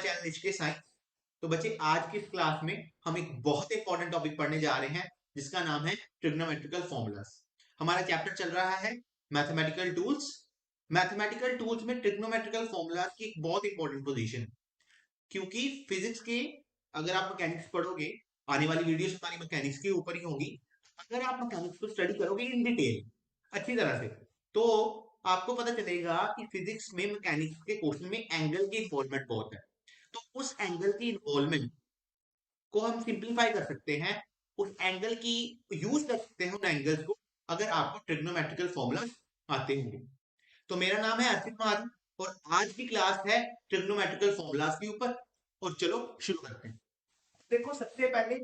My channel HK science. तो बच्चे आज की इस क्लास में हम एक बहुत इंपॉर्टेंट टॉपिक पढ़ने जा रहे हैं जिसका नाम है ट्रिग्नोमेट्रिकल फॉर्मूलास। हमारा चैप्टर चल रहा है मैथमेटिकल टूल्स। मैथमेटिकल टूल्स में ट्रिग्नोमेट्रिकल फॉर्मूलास की एक बहुत इंपॉर्टेंट पोजीशन, क्योंकि फिजिक्स के अगर आप मैकेनिक्स पढ़ोगे, आने वाली वीडियोस हमारी मैकेनिक्स के ऊपर ही होंगी। अगर आप मैकेनिक्स को स्टडी करोगे इन डिटेल अच्छी तरह से, तो आपको पता चलेगा कि फिजिक्स में मैकेनिक्स के क्वेश्चन में एंगल की इन्वॉल्वमेंट बहुत है। तो उस एंगल की इन्वॉल्वमेंट को हम सिंप्लीफाई कर सकते हैं, उस एंगल की यूज कर सकते हैं उन एंगल्स को, अगर आपको ट्रिग्नोमेट्रिकल फॉर्मूला आते होंगे। तो मेरा नाम है अर्पित महाजन और आज की क्लास है ट्रिग्नोमेट्रिकल फॉर्मूलाज के ऊपर। और चलो शुरू करते हैं। देखो, सबसे पहले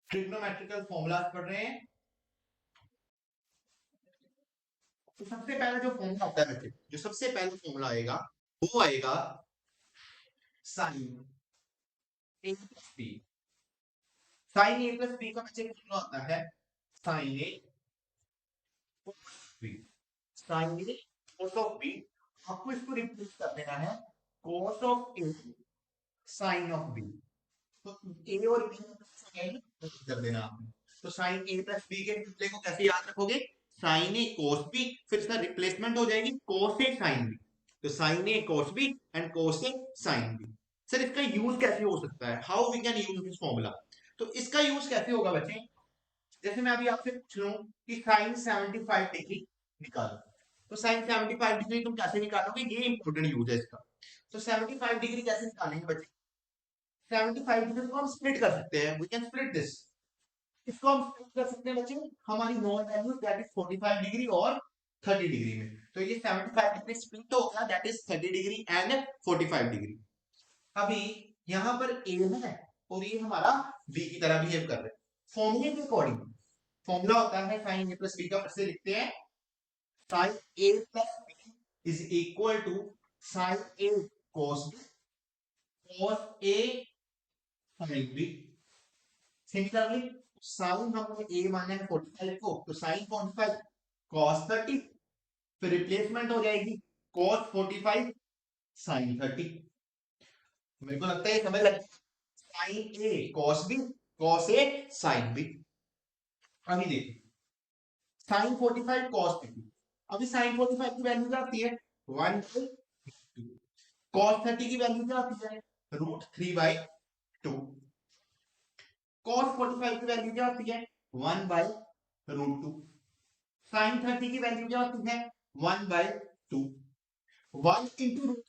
ट्रिग्नोमेट्रिकल फॉर्मूलाज पढ़ रहे हैं। तो सबसे पहला जो फॉर्मूला आता है बच्चे, जो सबसे पहला फॉर्मूला आएगा वो आएगा sine A plus B. Sine A plus B का बच्चे फॉर्मूला आता है sine A B. Sine A cos of B, आपको इसको रिप्लेस कर देना है cos of A sine of B. तो ए और बी कर देना आपने। तो साइन ए प्लस बी के रिप्ले को कैसे याद रखोगे? साइन ए कॉस बी, फिर इसका रिप्लेसमेंट हो जाएगी कॉस ए साइन बी। तो sine A cos B and cos A sine B. Sir इसका यूज कैसे हो सकता है? How we can use this formula? तो इसका यूज कैसे होगा बच्चे? जैसे मैं अभी आपसे पूछ रहा हूं कि साइन 75 डिग्री निकालो, तो साइन 75 डिग्री तुम कैसे निकालोगे? ये इंपॉर्टेंट यूज है इसका। तो 75 डिग्री कैसे निकालेंगे बच्चे? 75 डिग्री को हम स्प्लिट कर सकते हैं, वी कैन स्प्लिट दिस। इसको हम स्प्लिट कर सकते हैं बच्चे हमारी non value that is 45 degree और 30 डिग्री में। तो ये 75 डिग्री स्प्लिट हो गया, that is 30 degree and 45 degree. अभी यहां पर ए है और ये हमारा बी की तरह बिहेव कर रहे हैं। फॉर्मूले के अकॉर्डिंग फॉर्मूला होता है साइन ए प्लस बी का, फिर से लिखते हैं sine A plus B is equal to sine A cos B cos A sine B. Similarly sine हमने ए माना है 45 को, तो साइन 45 कॉस 30, फिर रिप्लेसमेंट हो जाएगी कॉस 45 साइन 30। मेरे को लगता है समझ लग sign A cos B cos A sine B. अभी देखिए साइन 45 कॉस 30, अभी साइन 45 की वैल्यू क्या आती है? 1/2। कॉस 30 की वैल्यू क्या आती है? √3/2। कॉस 45 की वैल्यू क्या आती है? 1/√2। साइन 30 की वैल्यू क्या आती है? 1/2। 1 इंटू रूट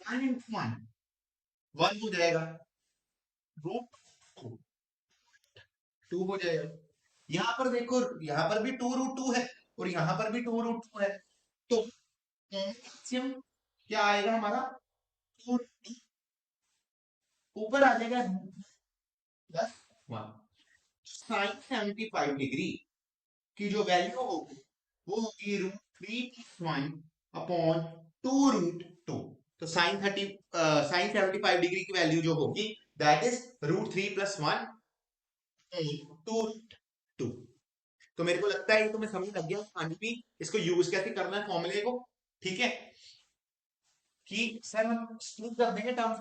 1 इंटू 1 1 हो जाएगा, √2 हो जाएगा। यहां पर देखो, यहां पर भी 2√2 है और यहां पर भी 2√2 है। तो एलसीएम क्या आएगा हमारा? 2 ऊपर आ जाएगा +1। साइन 75 डिग्री की जो वैल्यू होगी वो होगी √3+1/2√2। तो साइन 75 डिग्री की वैल्यू जो होगी दैट इज √3+1/2√2। तो मेरे को लगता है ये तुम्हें समझ लग गया आज भी इसको यूज कैसे करना है फॉर्मूले को। ठीक है कि सर हम स्प्लिट कर देंगे टर्म्स,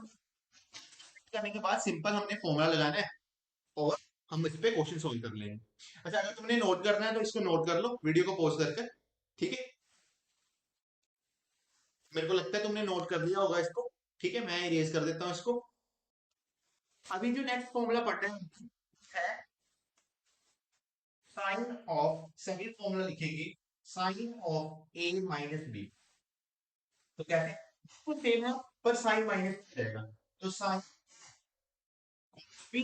करने के बाद सिंपल हमने फॉर्मूला लगाना है और हम इस पे क्वेश्चन सोल्व कर लेंगे। अच्छा, अगर तुमने नोट करना है तो इसको नोट कर लो वीडियो को पॉज करके। ठीक है, मेरे को लगता है तुमने नोट कर लिया होगा इसको। ठीक है, मैं इरेज कर देता हूं इसको। अभी जो नेक्स्ट फॉर्मूला पढ़ना है साइन ऑफ, सेकंड फॉर्मूला लिखेंगे sine of A minus B. तो कैसे? कुछ सेम है पर साइन माइनस रहेगा, तो साइन बी।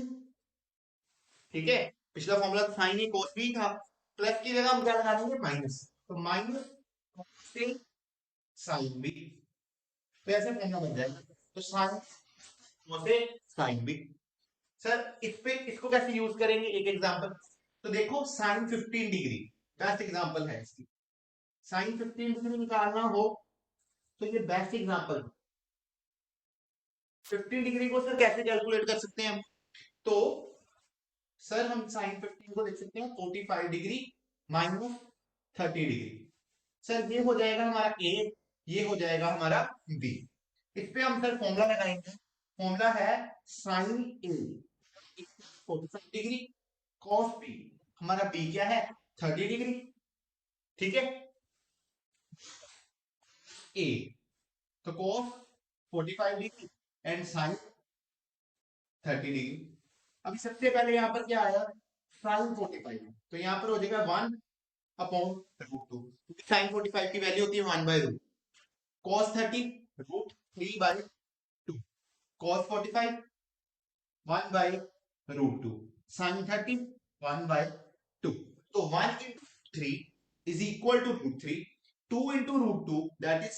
ठीक है, पिछला फॉर्मूला साइन ए cos बी था, प्लस की जगह हम क्या लगा देंगे? माइनस। तो माइनस से साइन बी, तो ऐसे फॉर्मूला बन जाएगा। तो साइन से साइन बी। सर इस पे इसको कैसे यूज करेंगे? एक एग्जांपल तो देखो, साइन 15 डिग्री बेस्ट एग्जांपल है इसकी। साइन 15 डिग्री निकालना हो तो ये बेस्ट एग्जांपल। 15 डिग्री को सर कैसे कैलकुलेट कर सकते हैं हम? तो सर हम साइन 15 को लिख सकते हैं 45 डिग्री माइनस 30 डिग्री। सर ये हो जाएगा हमारा ए, ये हो जाएगा हमारा बी। इस पे हम सर फॉर्मूला लगाएंगे। फॉर्मूला है sine A 45 degree, cos B, हमारा बी क्या है 30 डिग्री, ठीक है। ए तो cos 45 degree and sine 30 degree. अभी सबसे पहले यहाँ पर क्या आया साइन 45, तो यहाँ पर हो जाएगा 1 अपॉन √2, क्योंकि साइन 45 की वैल्यू होती है 1/√। Cos 30 √3/2, cos 45 1/√2, sine 30 1/2। तो 1 into 3 is equal to √3, 2 into √2 that is,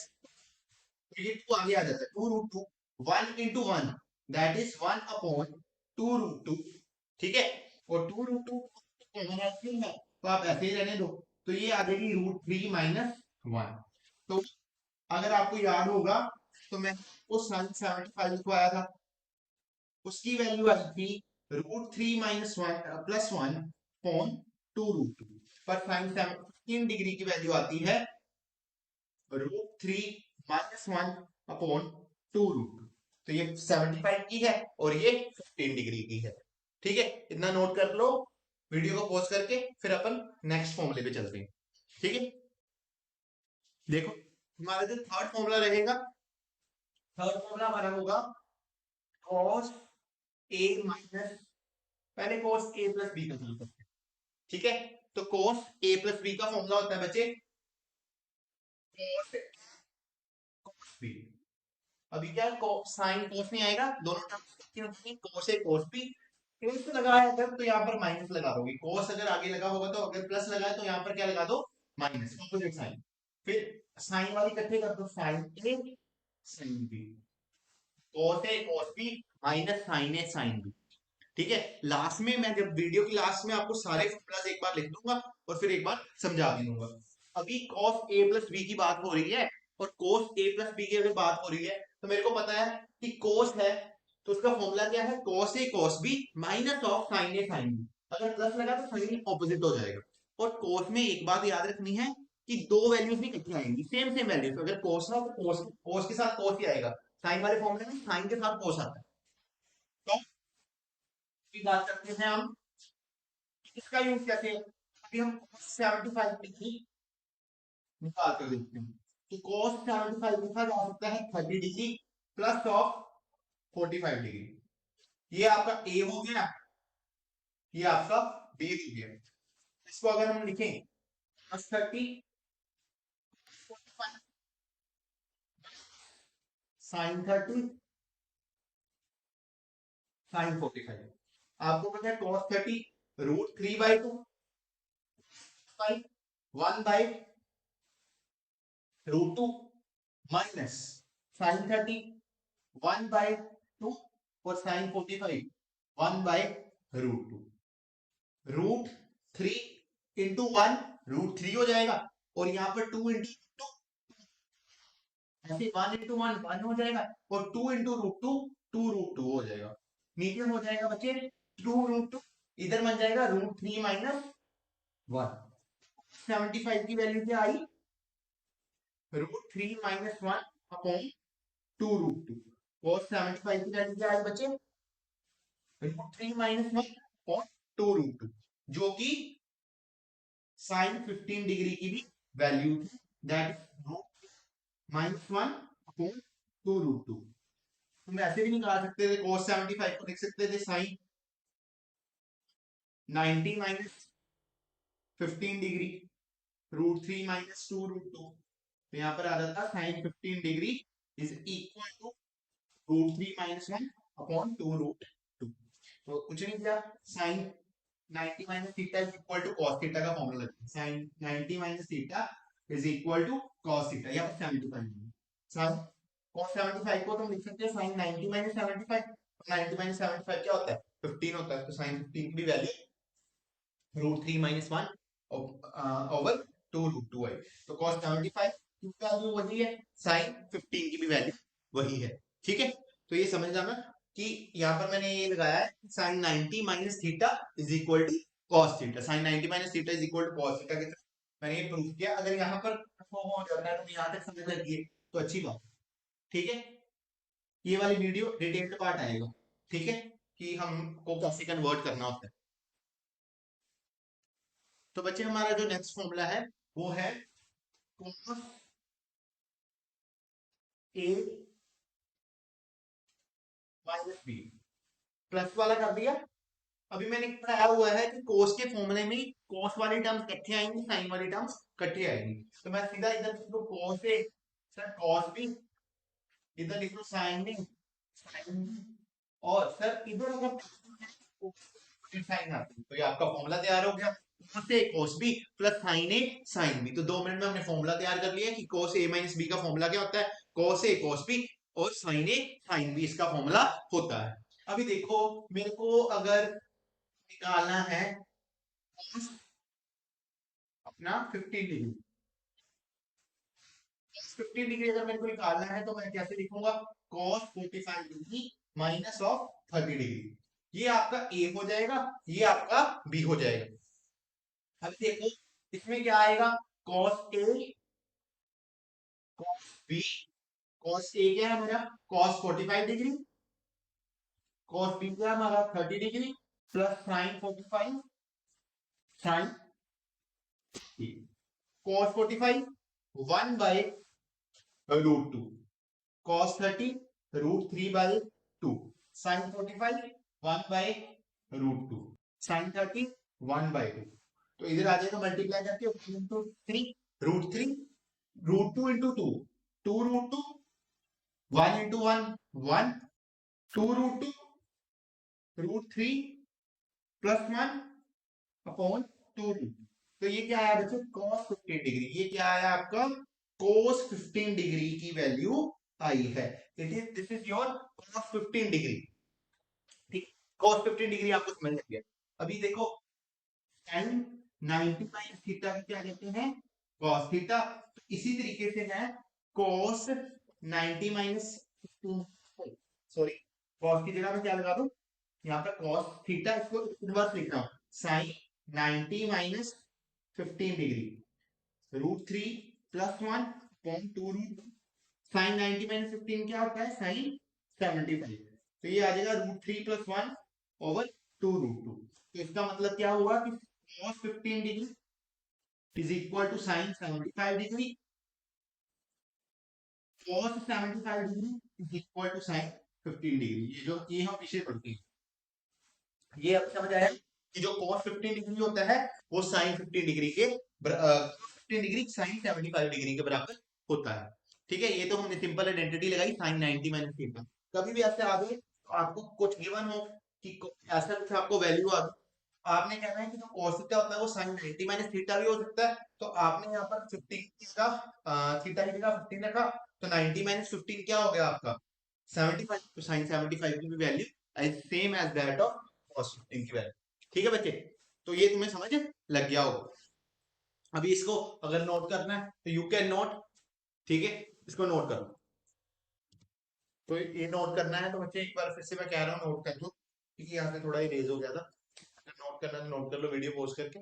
ये 2 आगे आ जाता है 2 √2, 1 into 1 that is 1 upon 2 √2, ठीक है। और 2 √2 कॉमन है तो आप ऐसे ही रहने दो, तो ये आ जाएगी √3 माइनस 1। तो अगर आपको याद होगा तो मैं उस साइन 75 लिखवाया था, उसकी वैल्यू आई थी √3 माइनस 1 प्लस 1 अपॉन 2 √2, पर साइन 15 डिग्री की वैल्यू आती है √3 माइनस 1 अपॉन 2 √2। तो ये 75 की है और ये 15 डिग्री की है, ठीक है। इतना नोट कर लो, वीडियो को पॉज करके फिर अपन नेक्स्ट फॉर्मूले पे चलते हैं, ठीक है। देखो हमारा जो थर्ड फॉर्मूला रहेगा, थर्ड फॉर्मूला हमारा होगा cos a माइनस, पहले cos a प्लस बी का सॉल्व करते हैं, ठीक है। तो cos a प्लस बी का फॉर्मूला होता है बच्चे cos b। अभी क्या साइन cos नहीं आएगा, दोनों terms cos a cos b। Plus लगाया अगर तो यहाँ पर माइनस लगा दोगे, cos अगर आगे लगा होगा तो अगर प्लस लगा है तो यहाँ पर क्या लगा दो माइनस, ऑपोजिट साइन। फिर साइन वाली इकट्ठे कर दो, sine a sine b, cos a cos b minus sine a sine b, ठीक है। लास्ट में मैं जब वीडियो की लास्ट में आपको सारे फॉर्मूलाज एक बार लिख दूंगा और फिर एक बार समझा भी दूंगा। अभी cos a प्लस b की बात हो रही है और cos a प्लस b की अगर बात हो रही है तो मेरे को पता है कि cos है तो उसका फॉर्मूला क्या है cos a cos b minus of sin a sin b। अगर प्लस लगा तो साइन ऑपोजिट हो जाएगा। और cos में एक बात याद रखनी है कि दो वैल्यूज भी इकट्ठी आएंगी, सेम सेम वैल्यूज। अगर cos ना तो cos के साथ cos ही आएगा, साइन वाले फॉर्मूले में साइन के साथ cos आता है। तो की बात करते हैं हम इसका यूज कैसे, अभी हम cos 75 डिग्री निकाल कर देखते हैं। तो cos 75 लिखा जा सकता है 30 डिग्री प्लस ऑफ 45 डिग्री। ये आपका ए हो गया, ये आपका बी हो गया। इसको अगर हम लिखें प्लस 30 साइन 30 साइन 45, आपको पता है cos 30 √3/2 1/√2 माइनस साइन 30 1/2 और साइन 45 1/√2। √3 इंटू 1 √3 हो जाएगा और यहाँ पर 2 इंटू 2 ऐसे 1 इंटू 1 1 हो जाएगा और 2 इंटू √2 2 √2 हो जाएगा। नीचे हो जाएगा बच्चे 2 √2, इधर बन जाएगा √3 माइनस 1। 75 की वैल्यू क्या आई √3 माइनस 1 अपॉन 2 √2। और 75 की वैल्यू क्या आई बच्चे √3 माइनस 1 अपॉन 2 √2, जो कि साइन 15 डिग्री की भी वैल्यू थी, दैट माइनस 1 अपॉन 2 √2। तुम ऐसे भी निकाल सकते थे, cos 75 को लिख सकते थे साइन 90 माइनस 15 डिग्री √3 माइनस 2 √2, तो यहाँ पर आ जाता sine 15 degree is equal to √3 minus 1 upon 2 √2। तो कुछ नहीं किया, sine 90 minus theta is equal to cos theta का फॉर्मूला लगता है, sine 90 minus theta is equal to cos theta, या 75 साइन cos 75 को तुम लिख सकते हैं साइन 90 माइनस 75, 90 माइनस 75 क्या होता है 15 होता है, तो साइन 15 की वैल्यू √3 माइनस 1 ओवर 2 √2 है। तो cos 75 की वैल्यू वही है, साइन 15 की भी वैल्यू वही है, ठीक है। तो ये समझ जाना कि यहाँ पर मैंने ये लगाया है sine 90 minus theta is equal to cos theta. Sine 90 minus theta is equal to cos theta. मैंने ये प्रूव किया। अगर यहाँ पर हो जाता है तो यहाँ तक समझ लगी तो अच्छी बात। ठीक है, ये वाली वीडियो डिटेल्ड पार्ट आएगा। ठीक है, कि हमको कैसे कन्वर्ट करना होता है। तो बच्चे हमारा जो नेक्स्ट फॉर्मूला है वो है cos a minus B. Plus वाला कर दिया। अभी मैंने पढ़ाया हुआ है कि cos के फॉर्मूले में cos वाली टर्म्स इकट्ठे आएंगी, sin वाली टर्म्स इकट्ठे आएंगी। तो मैं सीधा इधर लिख लूं cos a, sir cos b, इधर लिख लूं sin b, sin b, और सर इधर अगर साइन आती है तो ये आपका फॉर्मूला तैयार हो गया। cos a cos b plus sin a sin b। तो 2 मिनट में हमने फॉर्मूला तैयार कर लिया कि cos a माइनस b का फॉर्मूला क्या होता है, cos a cos b, और sin a sin b इसका फॉर्मूला होता है। अभी देखो, मेरे को अगर निकालना है cos अपना 15 डिग्री, 15 डिग्री अगर मेरे को निकालना है तो मैं कैसे लिखूंगा, cos 45 degree minus of 30 degree. ये आपका a हो जाएगा, ये आपका b हो जाएगा। अब देखो इसमें क्या आएगा, cos a cos b, cos a क्या है हमारा cos 45 डिग्री, cos b क्या है हमारा 30 degree, plus sin 45 sin cos 45 1/√2, cos 30 √3/2, sin 45 1/√2, sin 30 1/2। तो इधर आ जाएगा मल्टीप्लाई करके 1 × 3 √3, √2 × 2 2 √2, 1 × 1 1, 2 √2 √3 प्लस 1 अपॉन 2 √2। तो ये क्या आया बच्चों, cos 15 डिग्री। ये क्या आया आपका, cos 15 डिग्री की वैल्यू आई है। It is this is your cos 15 degree. ठीक, cos 15 डिग्री आपको समझ लग गया। अभी देखो sin 90 माइनस थीटा को क्या कहते हैं, cos थीटा। तो इसी तरीके से मैं cos 90 माइनस 15, सॉरी, cos की जगह में क्या लगा दूं, यहाँ पर cos थीटा, इसको इनवर्स लिख रहा हूं, sin 90 minus 15 degree √3 plus 1 upon 2 √2। sin 90 minus 15 क्या होता है, sin 75। तो ये आ जाएगा √3 प्लस 1 ओवर 2 √2। तो इसका मतलब क्या हुआ कि cos 15 degree is equal to sin 75 degree, cos 75 degree is equal to sin 15 degree. ये जो ये हम विषय पढ़ते हैं, ये अब समझ आया कि जो cos 15 डिग्री होता है वो sin 15 डिग्री के 15 डिग्री sin 75 डिग्री के बराबर होता है। ठीक है, ये तो हमने सिंपल आइडेंटिटी लगाई sin 90 माइनस थीटा। कभी भी ऐसे आ गए तो आपको कुछ गिवन हो कि ऐसा कुछ आपको वैल्यू आ, आपने कहना है कि जो cos थीटा होता है वो sin 90 माइनस थीटा भी हो सकता है। तो आपने यहाँ पर 15 का थीटा की जगह 15 रखा, तो 90 माइनस 15 क्या हो गया आपका 75। तो sin 75 की भी value as same as that of cos 15 की वैल्यू। ठीक है बच्चे, तो ये तुम्हें समझ लग गया होगा। अभी इसको अगर नोट करना है तो यू कैन नोट। ठीक है, इसको नोट करो। तो ये नोट करना है तो बच्चे एक बार फिर से मैं कह रहा हूँ नोट कर लो, क्योंकि यहाँ से थोड़ा ही रेज हो गया था। अगर नोट करना है तो नोट कर लो वीडियो पॉज करके।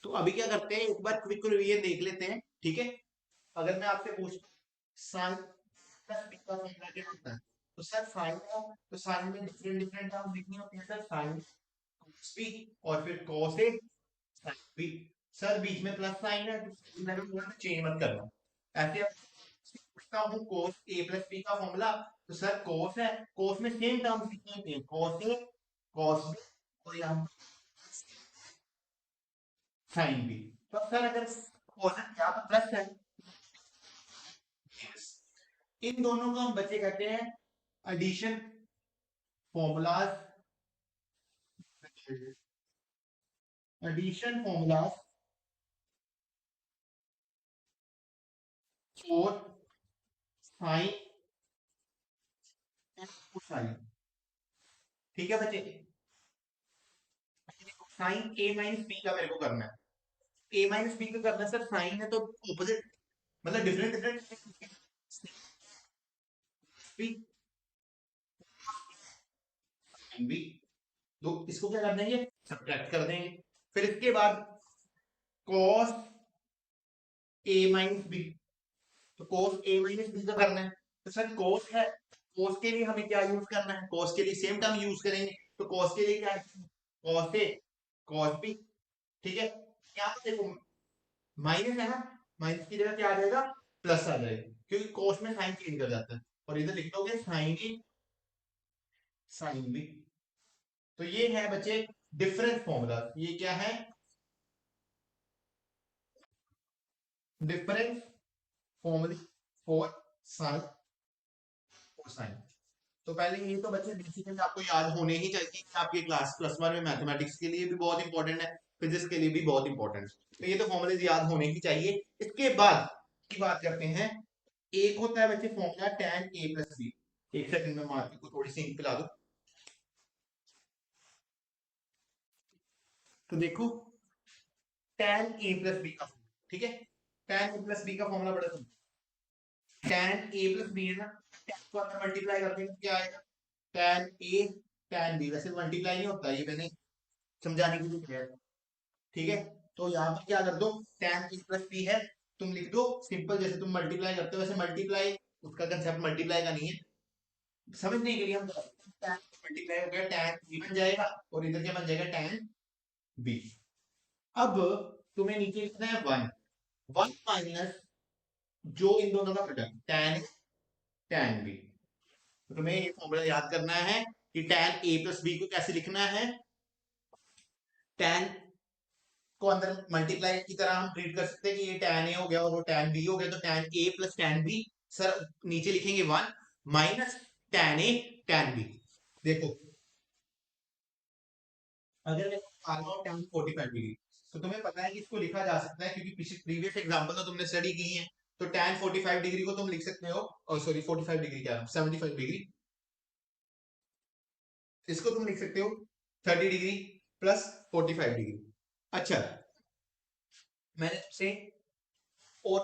तो अभी क्या करते हैं, एक बार क्विक रिवीजन देख लेते हैं। ठीक है, अगर मैं आपसे पूछूं साइन प्लस बी का फॉर्मूला क्या होता है, तो सर साइन का, तो साइन में डिफरेंट डिफरेंट टर्म्स लिखनी होती है सर, साइन cos b और फिर cos a sin b। Sir बीच में प्लस साइन है तो मैंने बोला चेंज मत करना। ऐसे अब पूछता हूँ cos a प्लस b का फॉर्मूला, तो सर cos है, cos में सेम टर्म्स लिखनी होती है, cos a cos b और यहाँ sin b। तो सर अगर cos यहाँ पर प्लस है, इन दोनों को हम बच्चे कहते हैं addition formulas, addition formulas for sine and cosine. ठीक है बच्चे, साइन ए माइनस बी का मेरे को करना है, ए माइनस बी का करना है सर, साइन है तो ऑपोजिट, मतलब डिफरेंट डिफरेंट साइन बी। तो इसको क्या कर देंगे, सब्ट्रैक्ट कर देंगे। फिर इसके बाद कॉस ए माइनस बी, तो कॉस ए माइनस बी का करना है। तो सर कॉस है, कॉस के लिए हमें क्या यूज करना है, कॉस के लिए सेम टर्म यूज करेंगे। तो कॉस के लिए क्या है, कॉस ए कॉस बी। ठीक है, यहाँ पर देखो माइनस है ना, माइनस की जगह क्या आ जाएगा, प्लस आ जाएगा, क्योंकि कॉस में साइन चेंज कर जाता है। और इधर लिख दोगे साइन ए साइन बी। तो ये है बच्चे डिफरेंस फॉर्मूला। ये क्या है, डिफरेंस फॉर्मूला फॉर साइन और साइन। तो पहले ये तो बच्चे बेसिकली आपको याद होने ही चाहिए, आपके क्लास प्लस वन में मैथमेटिक्स के लिए भी बहुत इंपॉर्टेंट है, फिजिक्स के लिए भी बहुत इंपॉर्टेंट है। तो ये तो फॉर्मूले याद होने ही चाहिए। इसके बाद की बात करते हैं, एक होता है बच्चे formula tan a plus B. एक सेकंड में मार्क को थोड़ी सी इंक पिला दो। तो देखो tan a प्लस बी का, ठीक है, tan a प्लस बी का फॉर्मूला बड़ा simple, tan a plus B है ना, tan को अंदर मल्टीप्लाई कर देंगे क्या आएगा, tan a tan b। वैसे मल्टीप्लाई नहीं होता, ये मैंने समझाने के लिए किया है। ठीक है, तो यहाँ पर क्या कर दो, tan a प्लस बी है, तुम लिख दो सिंपल, जैसे तुम मल्टीप्लाई करते हो वैसे मल्टीप्लाई, उसका कंसेप्ट मल्टीप्लाई का नहीं है, समझने के लिए हम tan मल्टीप्लाई हो गया, tan b बन जाएगा, और इधर क्या बन जाएगा, tan b। अब तुम्हें नीचे लिखना है वन, वन माइनस जो इन दोनों का product tan a tan b। तो तुम्हें ये फॉर्मूला याद करना है कि tan a प्लस b को कैसे लिखना है, tan को अंदर मल्टीप्लाई की तरह हम ट्रीट कर सकते हैं कि ये tan a हो गया और वो tan b हो गया, तो tan a plus tan b, sir नीचे लिखेंगे one minus tan a tan b। देखो अगर मैं आलू tan 45 डिग्री, तो तुम्हें पता है कि इसको लिखा जा सकता है, क्योंकि पिछले प्रीवियस एग्जांपल तो तुमने स्टडी की है। तो tan 45 डिग्री को तुम लिख सकते हो, और सॉरी 45 डिग्री क्या, 75 डिग्री, इसको तुम लिख सकते हो 30 डिग्री प्लस 45 डिग्री। अच्छा, मैंने तुमसे और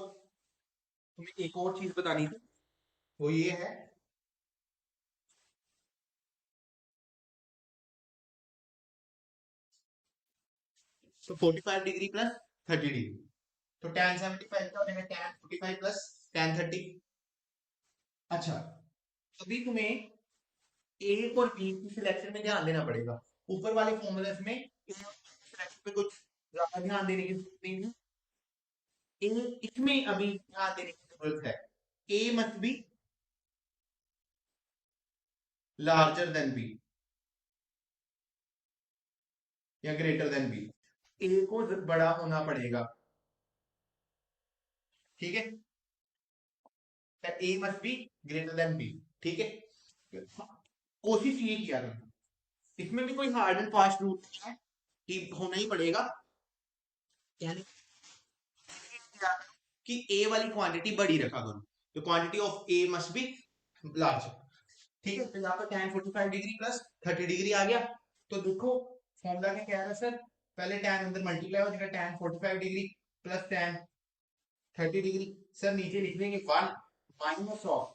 तुम्हें एक और चीज बतानी थी, वो ये है, तो 45 डिग्री प्लस 30 डिग्री, तो tan 75 का हो जाएगा tan 45 प्लस tan 30। अच्छा, अभी तुम्हें ए और बी की सिलेक्शन में ध्यान देना पड़ेगा। ऊपर वाले फॉर्मूले में ए और बी की सिलेक्शन पे कुछ ज्यादा ध्यान देने की जरूरत नहीं है, इसमें अभी ध्यान देने की जरूरत है। A must be larger than B या ग्रेटर देन बी, ए को बड़ा होना पड़ेगा। ठीक है, A must be greater than B. ठीक है, कोशिश ये किया करना, इसमें भी कोई हार्ड एंड फास्ट रूल नहीं है कि होना ही पड़ेगा, यानी कि ए वाली क्वांटिटी बड़ी रखा करो, तो quantity of A must B large. ठीक है, तो यहाँ पर tan 45 डिग्री प्लस 30 डिग्री आ गया। तो देखो फॉर्मूला क्या कह रहा है सर, पहले tan अंदर मल्टीप्लाई हो जाएगा, tan 45 degree plus tan 30 degree, sir नीचे लिख देंगे वन माइनस ऑफ,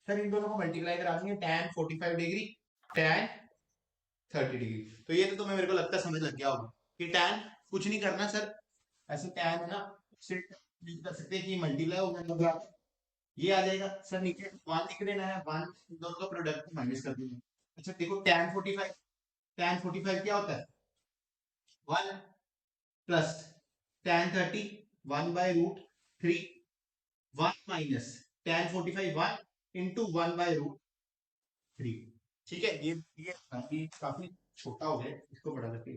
सर इन दोनों को मल्टीप्लाई करा देंगे, tan 45 डिग्री tan 30 डिग्री। तो ये तो तुम्हें मेरे को लगता है समझ लग गया होगा कि tan कुछ नहीं करना सर, ऐसे tan है ना, सिर्फ कर सकते हैं कि मल्टीप्लाई हो गया, ये आ जाएगा सर, नीचे वन लिख देना है, वन दोनों का प्रोडक्ट माइनस कर देना। अच्छा देखो tan 45 क्या होता है, one plus tan 30 one by root three, one minus tan 45 one into one by root three. ठीक है, ये काफी छोटा हो गया, इसको बड़ा करके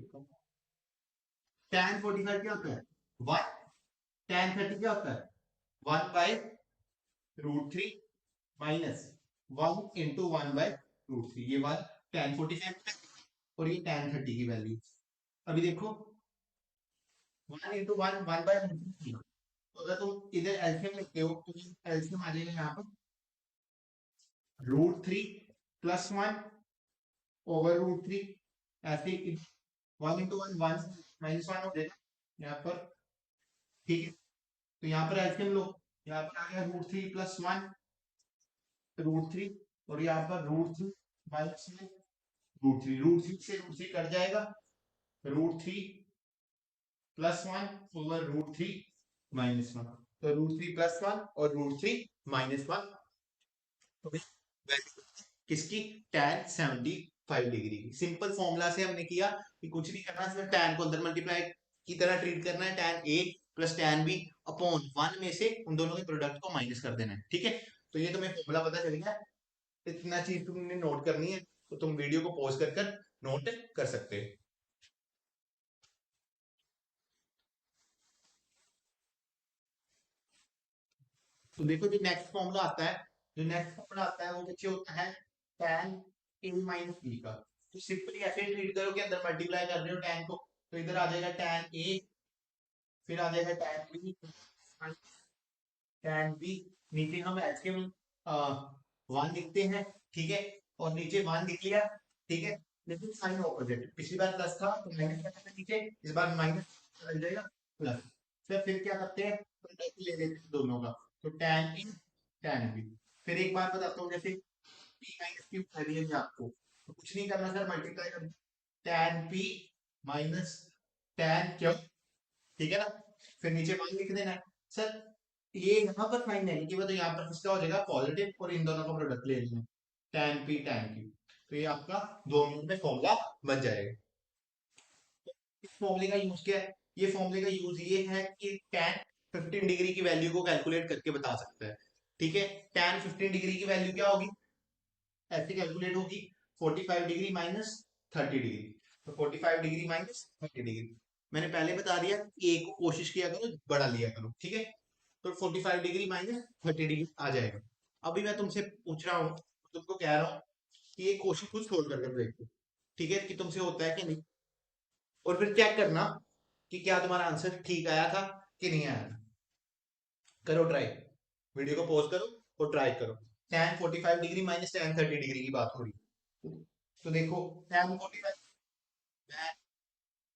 tan 45 क्या होता है, वन, tan 30 क्या होता है, one by root three minus one into one by root three, ये वन tan 45 और ये tan 30 की वैल्यू। अभी देखो one into one one by root three, तो अगर तुम इधर एलसीएम लिखते हो तो एलसीएम आ जाएगा यहाँ पर root three plus one over root three, ऐसे one into one one minus one हो जाएगा यहाँ पर। ठीक है, तो यहाँ पर एलसीएम लो, यहाँ पर आ गया root three plus one root three, और यहाँ पर root three minus root three से रूट थ्री कट जाएगा, रूट थ्री +1/√3 - 1, तो √3 +1 और √3 - 1, तो वैल्यू किसकी, tan 75 डिग्री की। सिंपल फॉर्मूला से हमने किया कि कुछ नहीं करना, सिर्फ tan को अंदर मल्टीप्लाई की तरह ट्रीट करना है, tan A + tan B upon 1 में से उन दोनों के प्रोडक्ट को माइनस कर देना है, ठीक है। तो ये तुम्हें फॉर्मूला पता चल गया, इतना चीज तुमने नोट करनी है, तो तुम वीडियो को पॉज कर नोट कर सकते हो। तो देखो जो नेक्स्ट फॉर्मूला आता है, वो किससे होता है, tan A - B का। तो सिंपली ऐसे ट्रीट करो कि अंदर मल्टीप्लाई कर रहे हो tan को, तो इधर आ जाएगा tan A, फिर आ जाएगा tan B, नीचे हम एच के 1 लिखते हैं, ठीक है, और नीचे 1 लिख लिया, ठीक है, लेकिन साइन ऑपोजिट, पिछली बार प्लस था तो माइनस करना था नीचे, इस बार माइनस लग जाएगा प्लस। फिर क्या करते हैं, प्रोडक्ट ले लेते हैं दोनों का, तो tan इन tan बी। फिर एक बात बताता हूँ, जैसे p माइनस क्यू है आपको, तो कुछ नहीं करना सर, मल्टीप्लाई कर tan p minus tan Q, ठीक है ना, फिर नीचे 1 लिख देना है। सर ये यहाँ पर साइन नेगेटिव है, तो यहाँ पर किसका हो जाएगा, पॉजिटिव, और इन दोनों का प्रोडक्ट ले लेना, tan p tan q, तो ये आपका 2 मिनट में फॉर्मूला बन जाएगा। इस फॉर्मूले का यूज क्या है, ये फॉर्मूले का यूज ये है कि tan 15 डिग्री की वैल्यू को कैलकुलेट करके बता सकता है, ठीक है। tan 15 डिग्री की वैल्यू क्या होगी, ऐसे कैलकुलेट होगी, 45 डिग्री माइनस 30 डिग्री, तो 45 डिग्री माइनस 30 डिग्री, मैंने पहले बता दिया कि एक को कोशिश किया करो बड़ा लिया करो, ठीक है। तो 45 डिग्री माइनस 30 डिग्री आ जाएगा। अभी मैं तुमसे पूछ रहा हूँ, तुमको कह रहा हूँ कि ये क्वेश्चन खुद सोल्व करके देखो, ठीक है, कि तुमसे होता है कि नहीं, और फिर चेक करना कि क्या तुम्हारा आंसर ठीक आया था कि नहीं आया था। करो ट्राई, वीडियो को पॉज करो और ट्राई करो। tan 45 degree minus tan 30 degree की बात हो रही है, तो देखो tan 45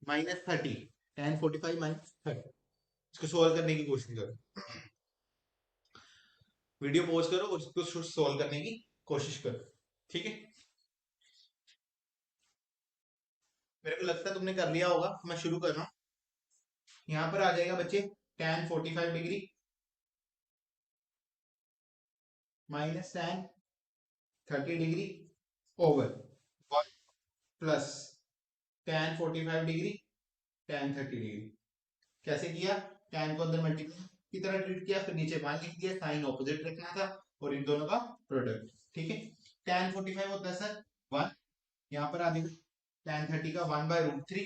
माइनस 30, tan 45 माइनस 30, इसको सोल्व करने की कोशिश करो, वीडियो पॉज करो और इसको सोल्व करने की कोशिश करो, ठीक है। मेरे को लगता है तुमने कर लिया होगा, तो मैं शुरू कर रहा हूँ। यहाँ पर आ जाएगा बच्चे tan 45 degree minus tan 30 degree over 1 plus tan 45 degree tan 30 degree. कैसे किया, tan को अंदर मल्टीप्लाई की तरह ट्रीट किया, फिर नीचे 1 लिख दिया, साइन ऑपोजिट रखना था, और इन दोनों का प्रोडक्ट, ठीक है। tan 45 होता है सर 1, यहाँ पर आ जाएगा tan 30 का 1/√3,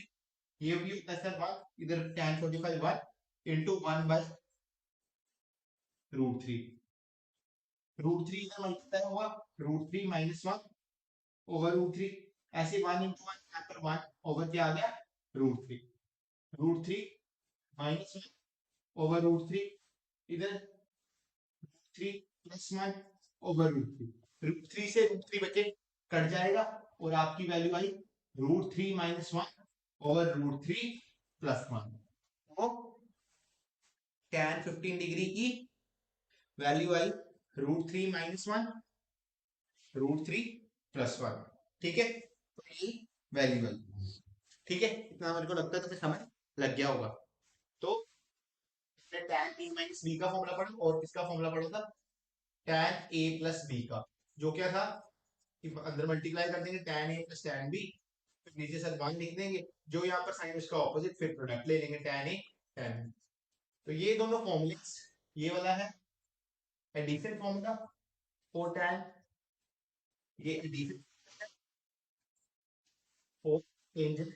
ये भी होता है सर 1, इधर tan 45 1 इंटू 1/√3, √3 इधर मल्टीप्लाई हुआ, √3 - 1 ओवर √3, ऐसे 1 इंटू 1, यहाँ पर 1 ओवर क्या आ गया, √3, √3 - 1 ओवर √3, इधर 3 + 1 ओवर √3 से √3 बचे, कट जाएगा, और आपकी वैल्यू आई √3 - 1 ओवर √3 + 1, तो tan 15 डिग्री की वैल्यू आई √3 - 1 √3 + 1, ठीक है, तो ये वैल्यू आई, ठीक है। इतना मेरे को लगता है तुम्हें समझ लग गया होगा। तो tan a - b का फॉर्मूला पढ़ा, और किसका फॉर्मूला पढ़ा था, tan a + b का, जो क्या था कि अंदर मल्टीप्लाई कर देंगे tan a + tan b, फिर नीचे सर 1 लिख देंगे, जो यहाँ पर साइन उसका ऑपोजिट, फिर प्रोडक्ट ले लेंगे tan a tan b। तो ये दोनों फॉर्मूले, ये वाला है एडिशन फॉर्मूला फॉर tan, ये addition for angle,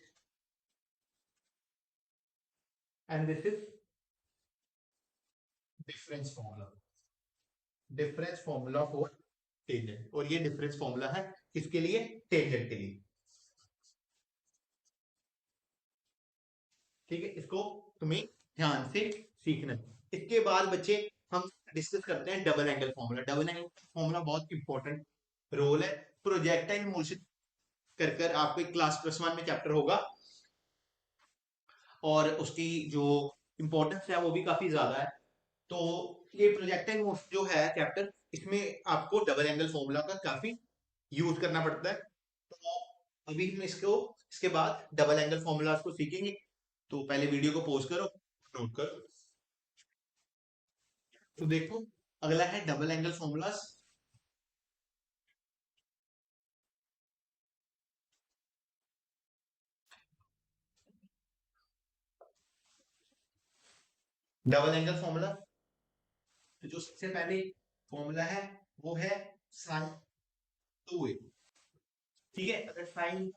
and this is difference formula, difference formula for tangent, और ये डिफरेंस फॉर्मूला है किसके लिए, टेंजेंट के लिए, ठीक है। इसको तुम्हें ध्यान से सीखना है। इसके बाद बच्चे हम डिस्कस करते हैं double angle formula. Double angle formula बहुत इंपॉर्टेंट रोल है, प्रोजेक्टाइल मोशन कर आपको क्लास +1 में चैप्टर होगा, और उसकी जो इंपॉर्टेंस है वो भी काफी ज्यादा है। तो ये प्रोजेक्टाइल मोशन जो है चैप्टर, इसमें आपको डबल एंगल फॉर्मूला का काफी यूज करना पड़ता है। तो अभी हम इसके बाद डबल एंगल फॉर्मूलाज को सीखेंगे। तो पहले वीडियो को पॉज करो, नोट करो। तो देखो, अगला है double angle formulas. Double angle formula, तो जो सबसे पहले फॉर्मूला है वो है साइन 2a। ठीक है, अगर साइन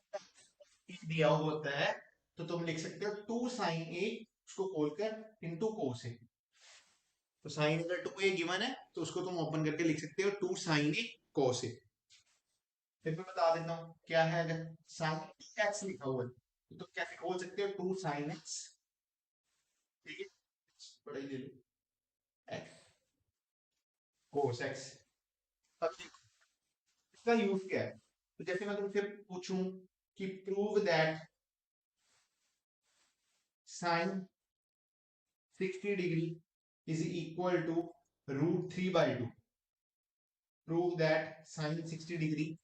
दिया हुआ होता है तो तुम लिख सकते हो 2 sin a, उसको खोलकर इंटू कोस ए। तो साइन अगर 2a गिवन है तो उसको तुम ओपन करके लिख सकते हो 2 sin a cos a। फिर मैं बता देता हूँ क्या है। अगर साइन एक्स लिखा हुआ है तो तुम कैसे खोल सकते हो 2 sin x। ठीक है, बड़ा ही ले लो, एक्स कोस एक्स। अब देखो इसका यूज क्या है। तो जैसे मैं तुमसे पूछूं कि prove that sine 60 degree is equal to √3/2। Prove that sine 60 degree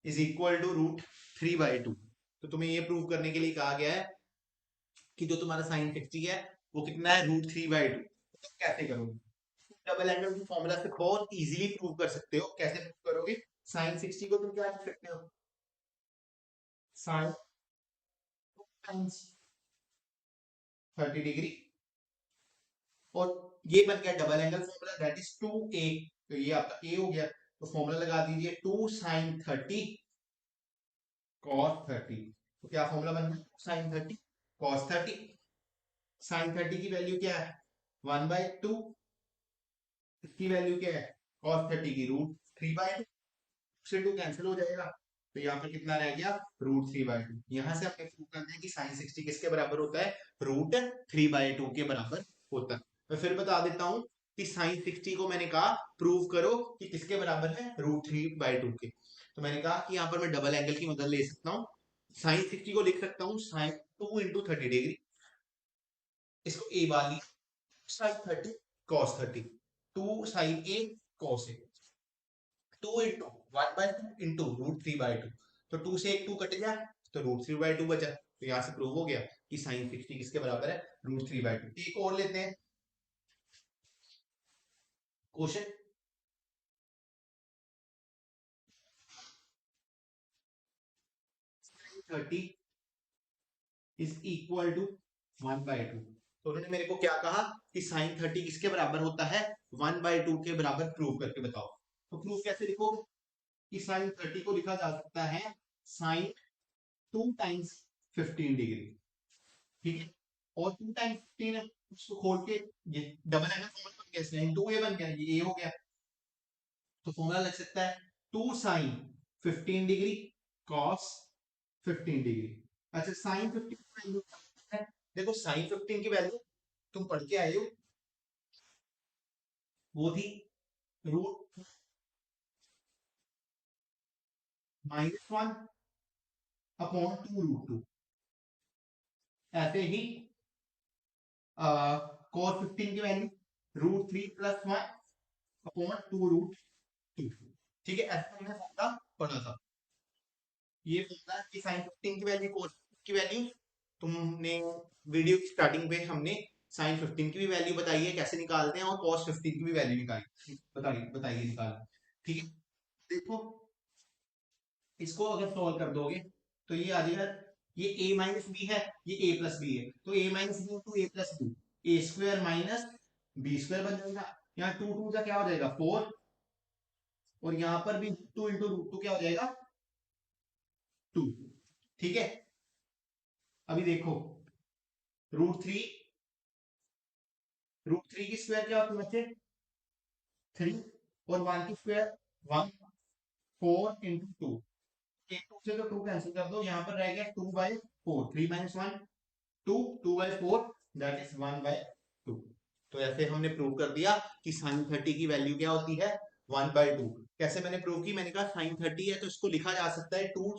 is equal to √3/2। तो तुम्हें ये प्रूव करने के लिए कहा गया है कि जो तुम्हारा साइन 60 है वो कितना है, √3/2। तो तुम कैसे करोगे। डबल एंगल की फॉर्मूला से बहुत इजीली प्रूव कर सकते हो। कैसे प्रूव करोगे। साइन 60 को तुम क्या लिख सकते हो, साइन टाइम्स 30 डिग्री, और ये बन गया double angle formula, that is 2a। तो ये आपका a हो गया। तो फॉर्मूला लगा दीजिए 2 sin 30 cos 30। तो क्या फॉर्मूला बन गया, sin 30 cos 30। sin 30 की वैल्यू क्या है, 1/2। इसकी वैल्यू क्या है, cos 30 की √3/2। से 2 कैंसिल हो जाएगा, तो यहाँ पर कितना रह गया, √3/2। यहां से आपने प्रूव कर दिया कि साइन 60 किसके बराबर होता है, √3/2 के बराबर होता है। मैं फिर बता देता हूं कि साइन 60 को मैंने कहा प्रूव करो कि किसके बराबर है, √3/2 के। तो मैंने कहा कि यहाँ पर मैं डबल एंगल की मदद ले सकता हूँ। साइन 60 को लिख सकता हूँ साइन 2 × 30 डिग्री, इसको ए वाली sign 30 cos 30, 2 sin a cos a, 2 × 1/2 × √3/2। तो 2 से एक 2 कट गया, तो √3/2 बचा। तो यहां से प्रूव हो गया कि साइन 60 किसके बराबर है, √3/2। एक और लेते हैं question. Sine 30 is equal to 1/2। तो उन्होंने मेरे को क्या कहा कि साइन 30 किसके बराबर होता है, 1/2 के बराबर। प्रूव करके बताओ। तो प्रूव कैसे लिखोगे कि साइन 30 को लिखा जा सकता है साइन 2 × 15 डिग्री। ठीक है, और 2 × 15 है, उसको खोल के ये डबल एंगल फॉर्मूला बन गया, साइन 2a बन गया, ये a हो गया। तो फॉर्मूला लग सकता है 2 sin 15 डिग्री cos 15 डिग्री। अच्छा, साइन 15 की वैल्यू है, देखो साइन 15 की वैल्यू तुम पढ़ के आए हो, वो थी √-1/2√2। ऐसे ही cos 15 की वैल्यू √3+1/2√2। ठीक है, ऐसे हमने फॉर्मूला पढ़ा था। ये फॉर्मूला कि साइन 15 की वैल्यू cos 15 की वैल्यू, तुमने वीडियो की स्टार्टिंग पे हमने साइन 15 की भी वैल्यू बताई है कैसे निकालते हैं, और cos 15 की भी वैल्यू निकाली बताइए बताइए निकाल। ठीक है, देखो इसको अगर सॉल्व कर दोगे तो ये आ जाएगा, ये a-b है, ये a+b है, तो a-b × a+b, a² - b² बन जाएगा। यहाँ 2 का क्या हो जाएगा, 4, और यहाँ पर भी 2 × √2 क्या हो जाएगा, 2। ठीक है, अभी देखो √3, √3 की स्क्वायर क्या होती है बच्चे, 3, और 1 की स्क्वायर 1, 4 × 2। एक 2 से तो 2 कैंसिल कर दो, यहाँ पर रह गया 2/4, 3 - 1 2, 2/4, दैट इज 1/2। तो ऐसे हमने प्रूव कर दिया कि साइन 30 की वैल्यू क्या होती है, 1/2। कैसे मैंने प्रूव की, मैंने कहा साइन 30 है तो इसको लिखा जा सकता है 2 ×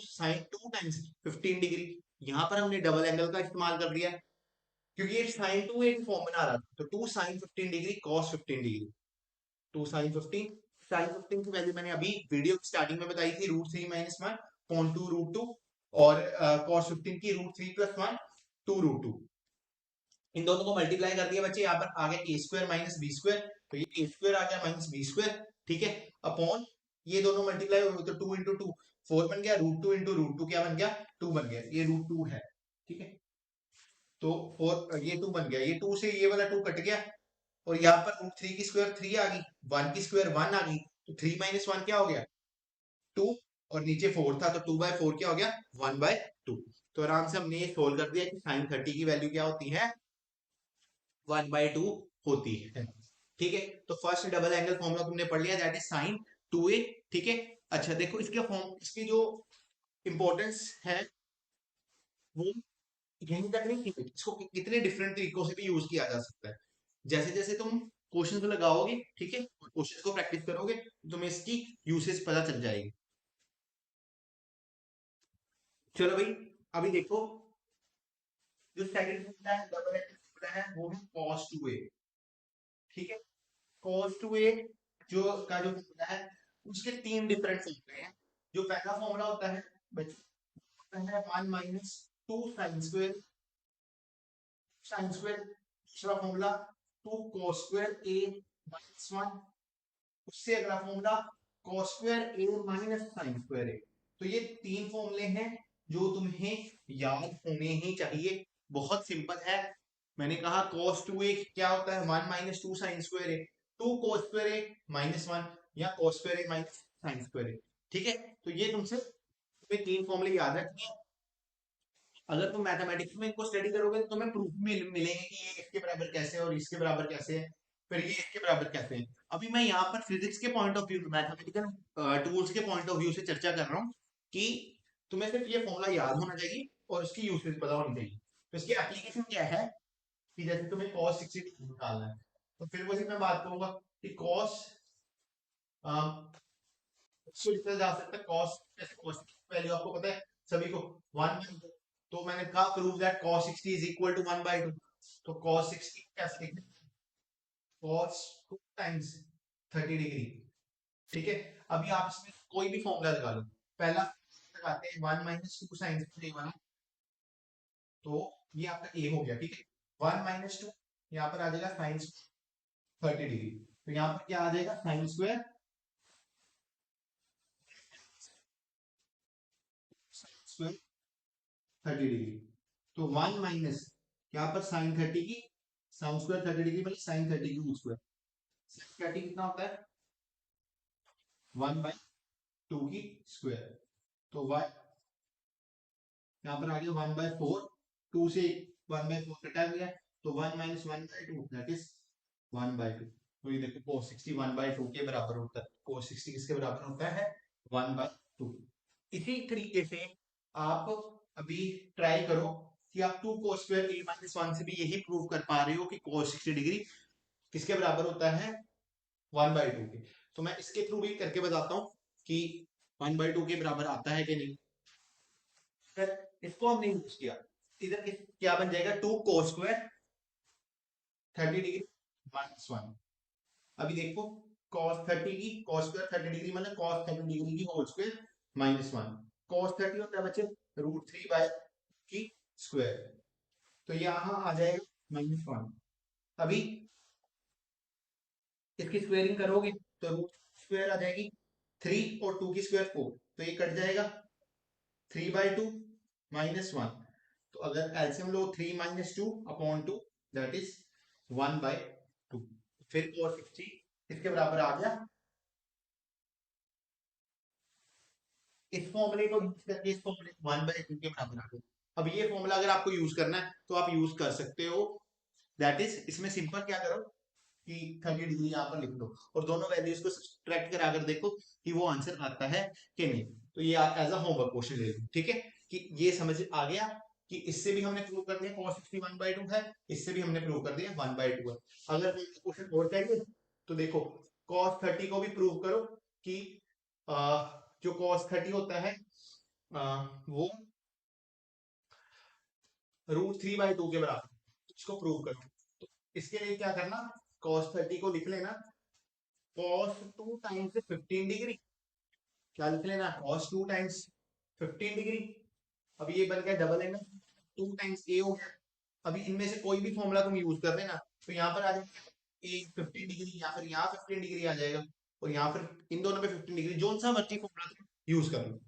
15 डिग्री। यहां पर हमने डबल एंगल का इस्तेमाल कर दिया क्योंकि ये साइन 2 एक फॉर्म बना रहा था। तो 2 sin 15 degree cos 15 degree, 2 sin 15। Sine 15 की वैल्यू मैंने अभी वीडियो स्टार्टिंग में बताई थी, √3 - 1/2√2। और cos 15 की रूट 3 प्लस 1 2 रूट 2। इन दोनों को मल्टीप्लाई कर दिया बच्चे, यहाँ पर आ गया ए स्क्वायर माइनस बी स्क्वायर, तो ये ए स्क्वायर आ गया माइनस बी स्क्वायर, ठीक है, अपॉन ये दोनों मल्टीप्लाई हो गए तो 2 इंटू 2 4 बन गया, रूट 2 इंटू रूट 2 क्या बन गया 2 बन गया, ये रूट 2 है, ठीक है, तो 4 ये 2 बन गया, ये 2 से ये वाला 2 कट गया, और यहाँ पर रूट 3 की स्क्वायर 3 आ गई, 1 की स्क्वायर 1 आ गई, तो 3 माइनस 1 क्या हो गया 2, और नीचे 4 था तो 2 बाय 4 क्या हो गया 1 बाय 2। तो आराम से हमने ये सोल्व कर दिया कि साइन 30 की वैल्यू क्या होती है 1/2 होती है, ठीक है। तो फर्स्ट डबल एंगल फॉर्मूला तुमने पढ़ लिया, दैट इज साइन 2a, ठीक है। अच्छा देखो इसके फॉर्म, इसकी जो इंपॉर्टेंस है वो यहीं तक नहीं थी, इसको कितने डिफरेंट तरीकों से भी यूज किया जा सकता है। जैसे जैसे तुम क्वेश्चन को लगाओगे, ठीक है, क्वेश्चन को प्रैक्टिस करोगे, तुम्हें इसकी यूसेज पता चल जाएगी। चलो भाई, अभी देखो जो सेकंड फॉर्मूला है डबल एंगल फॉर्मूला है वो है cos 2a, ठीक है। cos 2a जो का जो फॉर्मूला है उसके तीन डिफरेंट फॉर्मूले हैं। जो पहला फॉर्मूला होता है बच्चों, है 1 minus 2 sine square, sine square. दूसरा formula 2 cos square a minus 1, उससे अगला formula cos square a minus sine square a। तो ये तीन फॉर्मूले हैं जो तुम्हें याद होने ही चाहिए, बहुत सिंपल है। मैंने कहा cos 2a क्या होता है 1 minus 2 sine square a, 2 cos square a minus 1 या cos square a minus sine square a, ठीक है। तो ये तुमसे तुम्हें तीन फॉर्मूले याद रखने हैं। अगर तुम मैथमेटिक्स में इनको स्टडी करोगे तो तुम्हें प्रूफ मिलेंगे कि ये इसके बराबर कैसे है और इसके बराबर कैसे है, फिर ये इसके बराबर कैसे है। अभी मैं यहाँ पर फिजिक्स के point of view, mathematical tools के पॉइंट ऑफ व्यू से चर्चा कर रहा हूँ कि तुम्हें सिर्फ ये फॉर्मूला याद होना चाहिए और उसकी यूसेज पता होनी चाहिए। तो इसकी एप्लीकेशन क्या है कि जैसे तुम्हें cos 60 निकालना है, तो फिर वही मैं बात करूंगा कि cos इसको लिखा जा सकता है cos, जैसे cos की वैल्यू आपको पता है सभी को 1/2, तो मैंने कहा prove that cos 60 is equal to 1/2, तो cos 60 कैसे लिखते हैं cos 2 टाइम्स 30 डिग्री, ठीक है। अभी आप इसमें कोई भी फॉर्मूला लगा लो, पहला लगाते हैं 1 माइनस 2 साइन स्क्वायर वाला, तो ये आपका ए हो गया, ठीक है। 1 माइनस 2 यहाँ पर आ जाएगा साइन 30 डिग्री, तो यहाँ पर क्या आ जाएगा साइन स्क्वायर स्क्वायर 30 डिग्री, तो 1 माइनस यहाँ पर साइन 30 की साइन स्क्वायर 30 डिग्री मतलब साइन 30 की रूट स्क्वायर, साइन 30 कितना होता है 1/2 की स्क्वायर, तो y यहाँ पर आ गया 1/4, 2 से 1/4 कटा गया, तो 1 माइनस 1/2 दैट इज 1/2। तो ये देखो cos 60 1/2 के बराबर होता है, cos 60 किसके बराबर होता है 1/2। इसी तरीके से आप अभी ट्राई करो कि आप 2 cos स्क्वायर a माइनस 1 से भी यही प्रूव कर पा रहे हो कि cos 60 डिग्री किसके बराबर होता है 1/2 के। तो मैं इसके थ्रू भी करके बताता हूँ कि 1/2 के बराबर आता है कि नहीं। फिर इसको हमने यूज किया, इधर क्या बन जाएगा 2 cos स्क्वायर 30 डिग्री माइनस 1। अभी देखो cos 30 की cos स्क्वायर 30 डिग्री मतलब cos 30 डिग्री की होल स्क्वायर माइनस 1, cos 30 होता है बच्चे √3 की स्क्वायर, तो यहाँ आ जाएगा माइनस 1। अभी इसकी स्क्वेयरिंग करोगे तो रूट स्क्वायर आ जाएगी 3 और 2 की स्क्वायर 4, तो ये कट जाएगा 3/2 माइनस 1, तो अगर LCM low 3 minus 2 upon 2 that is 1/2, फिर cos 60 इसके बराबर आ गया, इस फॉर्मूले को यूज करके इस फॉर्मूले 1/2 के बराबर आ गया। अब ये फॉर्मूला अगर आपको यूज करना है तो आप यूज कर सकते हो, दैट इज इसमें सिंपल क्या करो कि 30 डिग्री यहाँ पर लिख दो और दोनों वैल्यूज को सब्ट्रैक्ट करा कर देखो कि वो आंसर आता है कि नहीं। तो ये आप एज अ होमवर्क क्वेश्चन ले लो, ठीक है, कि ये समझ आ गया कि इससे भी हमने प्रूव कर दिया cos 60 1/2 है, इससे भी हमने प्रूव कर दिया 1/2 है। अगर क्वेश्चन और चाहिए तो देखो cos 30 को भी प्रूव करो कि जो cos 30 होता है वो √3/2 के बराबर, इसको प्रूव करो। तो इसके लिए क्या करना, cos 30 को लिख लेना cos 2 टाइम्स 15 डिग्री, क्या लिख लेना cos 2 टाइम्स 15 डिग्री, अभी ये बन गया डबल एंगल, 2 टाइम्स ए हो गया। अभी इनमें से कोई भी फॉर्मूला तुम यूज कर देना तो यहाँ पर आ जाएगा ए 15 डिग्री, या फिर यहाँ 15 डिग्री आ जाएगा, और यहाँ पर इन दोनों पे 15 डिग्री, जो सा मर्जी फॉर्मूला तुम यूज कर लो।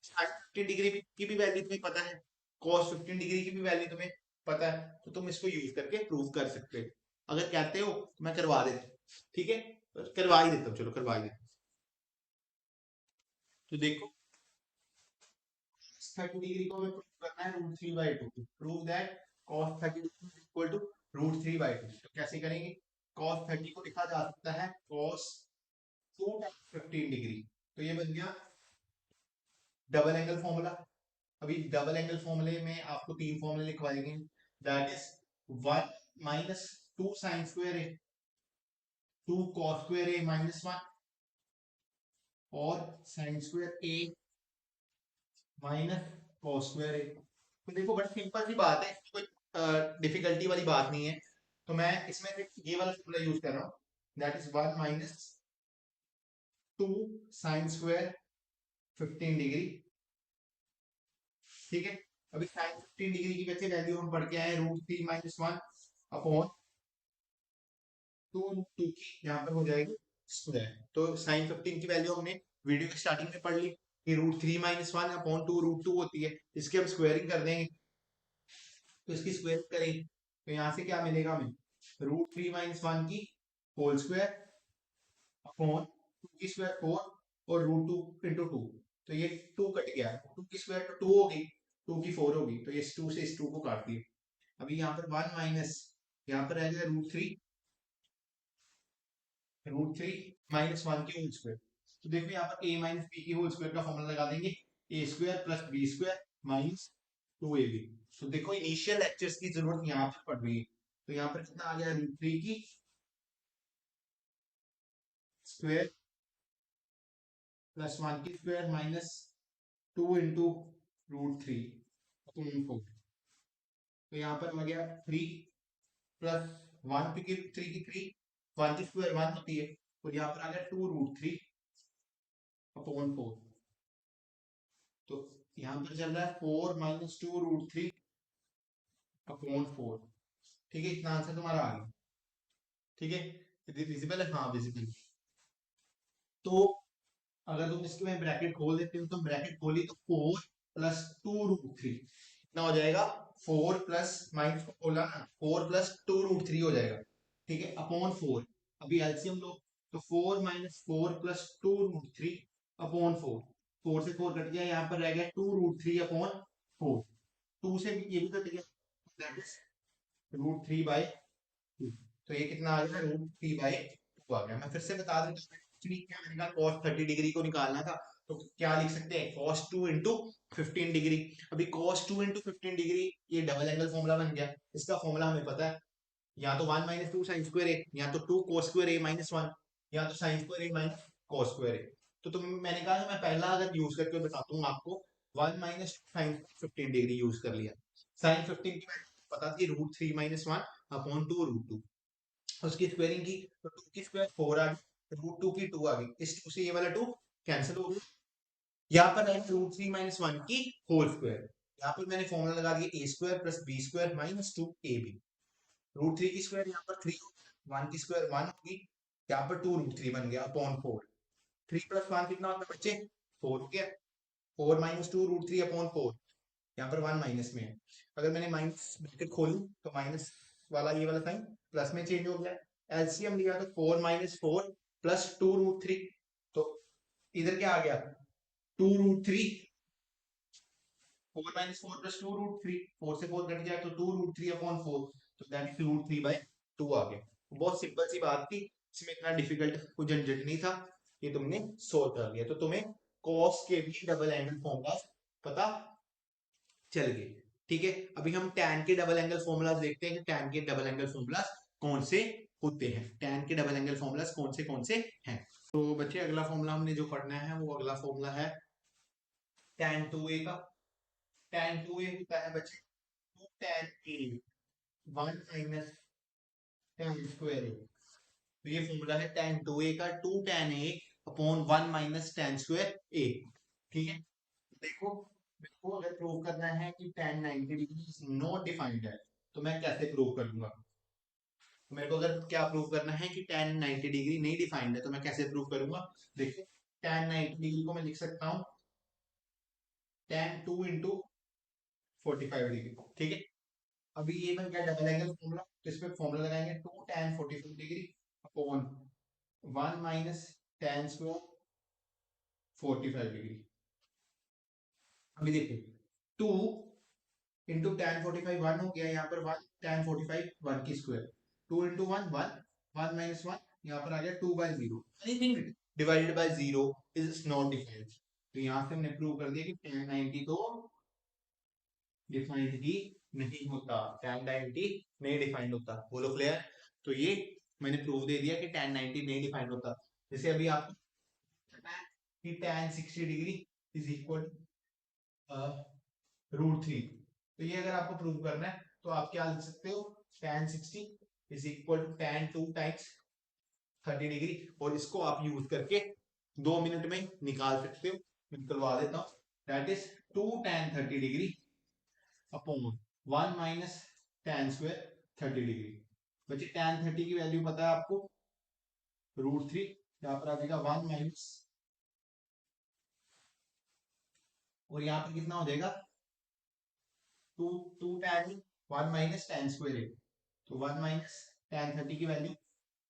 15 डिग्री की भी वैल्यू तुम्हें पता है, कॉस 15 डिग्री की भी वैल्यू तुम्हें पता है, तो तुम इसको यूज करके प्रूव कर सकते हो। अगर कहते हो तो मैं करवा देता हूँ, ठीक है, करवा ही देता हूँ, चलो करवा ही देता हूँ। तो देखो 30 डिग्री को हमें प्रूव करना है √3/2, prove that cos 30 is equal to √3/2। तो कैसे करेंगे, cos 30 को लिखा जा सकता है cos 2 times 15 डिग्री, तो ये बन गया डबल एंगल फॉर्मूला। अभी डबल एंगल फॉर्मूले में आपको 3 फॉर्मूले लिखवाएंगे, that is 1 minus 2 sine square A, 2 cos square A -1, और sine square A minus cos square A. तो देखो बड़ी सिंपल सी बात है, इसमें कोई डिफिकल्टी वाली बात नहीं है। तो मैं इसमें से ये वाला फॉर्मूला यूज कर रहा हूँ, that is 1 minus 2 sine square 15 degree, ठीक है। अभी साइन 15 डिग्री की वैसे वैल्यू हम पढ़ के आए √3 - 1 अपॉन 2√2 की यहाँ पर हो जाएगी स्क्वायर। तो साइन 15 की वैल्यू हमने वीडियो की स्टार्टिंग में पढ़ ली कि √3 - 1 अपॉन 2√2 होती है, इसकी हम स्क्वायरिंग कर देंगे। तो इसकी स्क्वायर करें तो यहाँ से क्या मिलेगा हमें, √3 - 1 की होल स्क्वायर अपॉन 2 की स्क्वायर 4, और √2 × 2, तो ये 2 कट गया, 2 की स्क्वायर तो 2 होगी, 2 की 4 होगी, तो ये इस 2 से इस 2 को काट दिए। अभी यहाँ पर 1 माइनस, यहाँ पर रहेगा √3 - 1 की होल स्क्वायर। तो देखो यहाँ पर a - b की होल स्क्वायर का फॉर्मूला लगा देंगे, a² + b² माइनस 2ab। तो देखो इनिशियल लेक्चर्स की जरूरत यहाँ पर पड़ रही है, तो यहाँ पर कितना आ गया, √3 की स्क्वायर +1 की स्क्वायर माइनस 2 × √3 अपॉन 4। तो यहाँ पर आ गया 3 प्लस 1 की 3 की 3, 1 की स्क्वायर 1 होती है, और यहाँ पर आ गया 2√3 अपॉन 4। तो यहाँ पर चल रहा है 4 - 2√3 अपॉन 4, ठीक है, इतना आंसर तुम्हारा आ गया, ठीक है, विजिबल है, हाँ विजिबल। तो अगर तुम इसके में ब्रैकेट खोल देते हो, तो ब्रैकेट खोली तो 4 + 2√3 कितना हो जाएगा, 4 प्लस माइनस को खोला ना, 4 + 2√3 हो जाएगा, ठीक है, अपॉन 4। अभी एलसीएम लो, तो 4 - 4 + 2√3 अपॉन 4, 4 से 4 कट गया, यहाँ पर रह गया 2√3 अपॉन 4, 2 से ये भी कट गया, दैट इज √3/2। तो ये कितना आ गया, √3/2 आ गया। मैं फिर से बता देता हूँ, एक्चुअली क्या मैंने कहा cos 30 डिग्री को निकालना था, तो क्या लिख सकते हैं, cos 2 × 15 डिग्री। अभी cos 2 × 15 डिग्री ये डबल एंगल फॉर्मूला बन गया, इसका फॉर्मूला हमें पता है, या तो 1 - 2 साइन स्क्वायर ए, या तो 2 cos स्क्वायर ए -1, या तो sign square A minus cos square A. तो मैंने कहा कि मैं पहला अगर यूज करके बताता हूँ आपको, 1 - 2 साइन 15 डिग्री यूज कर लिया, साइन 15 की वैल्यू पता थी √3 - 1 अपॉन 2√2, उसकी स्क्वायरिंग की तो 2 की स्क्वायर 4 आ गई, √2 की 2 आ गई, इस 2 से ये वाला 2 कैंसिल हो गया। यहाँ पर है √3 - 1 की होल स्क्वायर, यहाँ पर मैंने फॉर्मूला लगा दिया a² + b² माइनस 2ab। √3 की स्क्वायर यहाँ पर 3, 1 की स्क्वायर 1 होगी, यहाँ पर 2√3 बन गया अपॉन 4, 3 + 1 कितना होता है बच्चे, 4 हो गया, 4 - 2 √3 अपॉन 4, यहाँ पर 1 माइनस में है, अगर मैंने माइनस ब्रैकेट खोली तो माइनस वाला ये वाला साइन प्लस में चेंज हो गया, एलसीएम लिया तो 4 - 4 + 2√3, तो इधर क्या आ गया, 2√3, 4 - 4 + 2√3, 4 से 4 कट गया तो 2√3 अपॉन 4, तो दैट इज √3/2 आ गया। बहुत सिंपल सी बात थी, इसमें इतना डिफिकल्ट कुछ झंझट नहीं था, ये तुमने सोल्व कर लिया, तो तुम्हें कॉस के भी डबल एंगल फॉर्मूला पता चल गए, ठीक है। अभी हम टैन के डबल एंगल फॉर्मूलाज देखते हैं कि टैन के डबल एंगल फॉर्मूलाज कौन से होते हैं, टैन के डबल एंगल फॉर्मूलाज कौन से हैं। तो बच्चे अगला फॉर्मूला हमने जो पढ़ना है वो अगला फॉर्मूला है tan 2a का। tan 2a होता है बच्चे 2 tan a 1 minus tan square a। तो ये फॉर्मूला है tan 2a का, 2 tan a upon 1 minus tan square a, ठीक है। देखो मेरे को अगर प्रूव करना है कि tan 90 degree is not defined है, तो मैं कैसे प्रूव करूंगा? तो मेरे को अगर क्या प्रूव करना है कि tan 90 डिग्री नहीं डिफाइंड है, तो मैं कैसे प्रूव करूंगा? देखिए, tan 90 डिग्री को मैं लिख सकता हूँ tan 2 इंटू 45 डिग्री, ठीक है। अभी ये मैं क्या डबल एंगल फॉर्मूला, तो इस पे फॉर्मूला लगाएंगे 2 tan 45 degree upon 1 minus tan square 45 degree. अभी देखिए, 2 इंटू tan 45 1 हो गया, यहाँ पर 1 tan 45 1 की स्क्वायर, 2 इंटू 1 1, 1 माइनस 1 यहाँ पर आ गया 2 by 0। Anything divided by 0 is not defined. तो यहाँ से हमने प्रूव कर दिया कि tan 90 तो डिफाइंड ही नहीं होता, tan 90 नहीं डिफाइंड होता। बोलो क्लियर? तो ये मैंने प्रूव दे दिया कि tan 90 नहीं डिफाइंड होता। जैसे अभी आपको पता है कि tan 60 डिग्री इज इक्वल √3, तो ये अगर आपको प्रूव करना है तो आप क्या लिख सकते हो? tan 60 is equal to tan 2 times 30 degree, और इसको आप यूज करके 2 मिनट में निकाल सकते हो। निकलवा देता हूँ। That is 2 tan 30 degree upon 1 minus tan square 30 degree. बच्चे tan 30 की वैल्यू पता है आपको? √3। यहाँ पर आ जाएगा 1 माइनस, और यहाँ पर कितना हो जाएगा? 2 tan 1 माइनस tan स्क्वायर है, तो 1 माइनस tan 30 की वैल्यू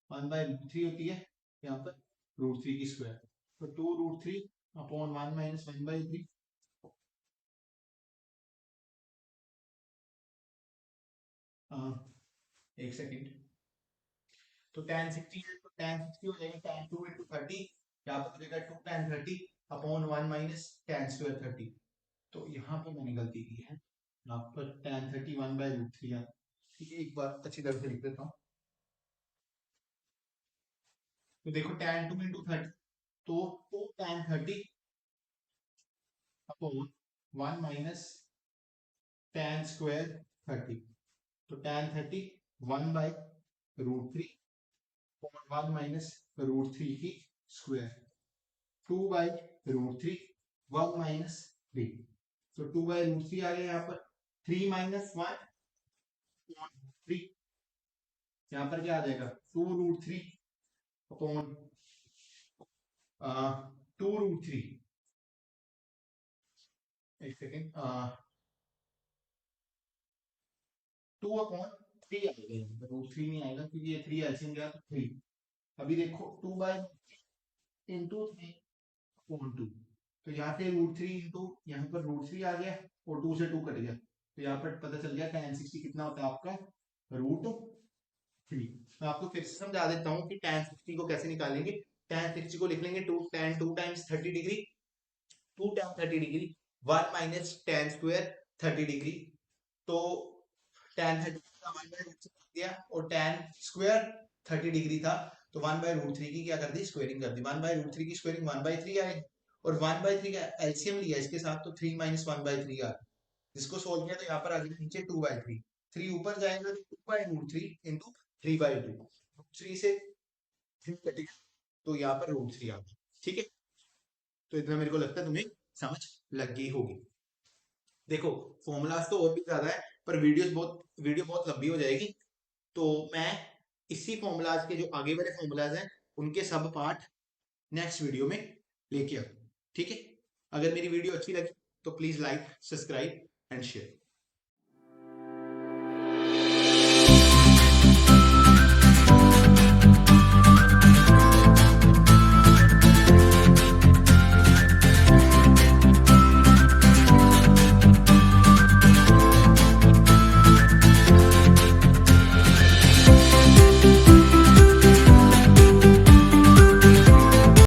1/√3 होती है, यहाँ पर √3 की स्क्वायर, तो 2√3 अपॉन 1 माइनस 1/3। एक सेकेंड। तो tan 60 है, तो tan 60 हो जाएगा tan 2 इंटू 30, यहाँ पर हो जाएगा 2 tan 30 upon 1 minus tan square 30। तो यहाँ पर मैंने गलती की है, यहाँ पर tan 30 1/√3 है। ठीक है, एक बार अच्छी तरह से लिख देता हूँ। तो देखो tan 2 इंटू 30, तो 2 tan 30 upon 1 minus tan square 30, तो tan 30 1/√3 और 1 माइनस √3 की स्क्वायर, 2/√3 1 माइनस 3, तो 2/√3 आ गया यहाँ पर, 3 माइनस 1 3, यहाँ पर क्या आ जाएगा? 2√3 अपॉन 2√3, एक सेकेंड, 2 अपॉन 3 आएगा, √3 नहीं आएगा क्योंकि ये 3 एलसीएम गया तो 3। अभी देखो 2/इंटू 3 अपॉन 2, तो यहाँ से √3 इंटू यहाँ पर √3 आ गया, और 2 से 2 कट गया, तो यहाँ पर पता चल गया tan 60 कितना होता है आपका? √3। मैं आपको फिर से समझा देता हूँ कि tan 60 को कैसे निकालेंगे। tan 60 को लिख लेंगे 2 tan 2 times 30 degree, 2 tan 30 degree 1 minus tan square 30 degree, तो tan 30 का 1/√3 कर दिया, और tan स्क्वायर 30 डिग्री था, तो 1/√3 की क्या कर दी? स्क्वायरिंग कर दी। 1/√3 की स्क्वायरिंग 1/3 आएगी, और 1/3 का एलसीएम लिया इसके साथ, तो 3 माइनस 1/3 आ गया। जिसको सोल्व किया तो यहाँ पर आ गया नीचे 2/3, 3 ऊपर जाएगा तो 2/√3 इंटू 3/2, 3 से 3 कटेगा, तो यहाँ पर √3 आ गया। ठीक है, तो इतना मेरे को लगता है तुम्हें समझ लग गई होगी। देखो, फॉर्मूलाज तो और भी ज्यादा है, पर वीडियो बहुत लंबी हो जाएगी, तो मैं इसी फॉर्मूलाज के जो आगे वाले फॉर्मूलाज हैं उनके सब पार्ट नेक्स्ट वीडियो में लेके आऊँ। ठीक है, अगर मेरी वीडियो अच्छी लगी तो please like, subscribe and share.